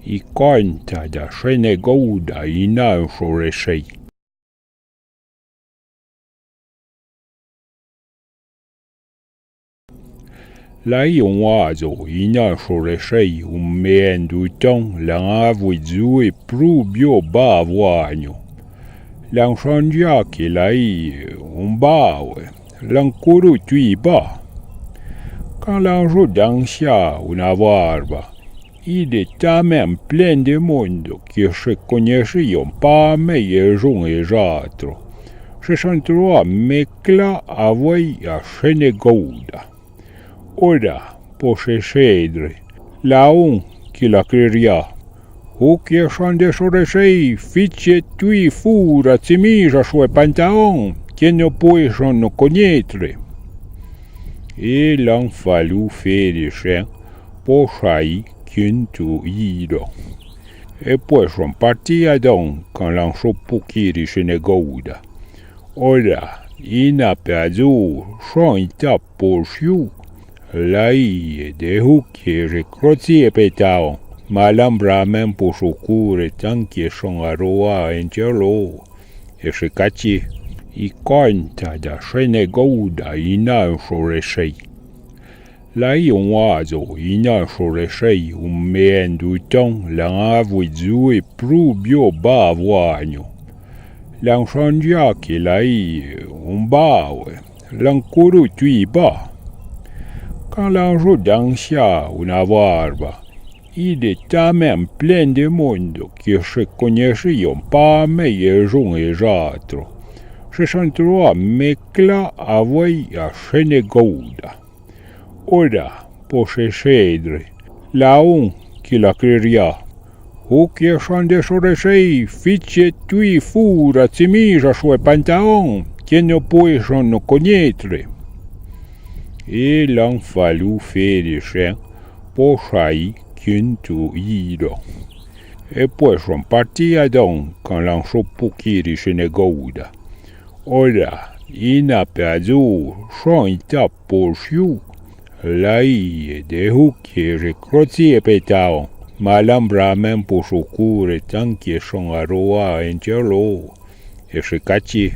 I kanta da skene goda innan sobre sig. Lai on wazo innan sobre sig men du tong lang avuizu e pru bio ba voagno. Lang sandia che lai on bawe, lang kuru tui ba. Quand l'ange d'ansia una varba, il est même plein de monde qui se connaissaient pas meilleurs et autres. Se sentiront mecla a voi a Senegouda. Ora, poche cedre, la un qui la creria. O che scende sobre sei, fice tui fura, timisa sue pantalon, che ne puoi sono connaître. Et l'en fallu faire des chiens pour chailler qu'une touille. Et puis sont partis à donc quand l'en choupouki de Senegouda. Ora, il n'a perdu son étape pour chou. Là, il est des houkiers et crottiers pétards. Malambra même pour secours et tant qu'ils sont à roa en gelo. Et se caché. I kanta da skene goda innan sobre sig. Lai on wazo innan sobre sig men du tong lang avuizu e pru bio ba voagno. Lang sandia che lai on bawe, lang kuru tui ba. Quand l'ange d'ansia una varba, il est même plein de monde qui se connaissaient pas meilleurs et autres. Se sentiront mecla a voi a Senegouda. Ora, poche cedre, la un qui la creria. O che scende sobre sei, fice tui fura, timisa sue pantalon, che ne puoi sono connaître. Et l'en fallu faire des chiens pour chailler qu'une touille. Et puis sont partis à donc quand l'en choupouki de Senegouda. Ora, il n'a perdu son étape pour chou. Là, il est des houkiers et crottiers pétards. Malambra même pour secours et tant qu'ils sont à roa en gelo. Et se caché.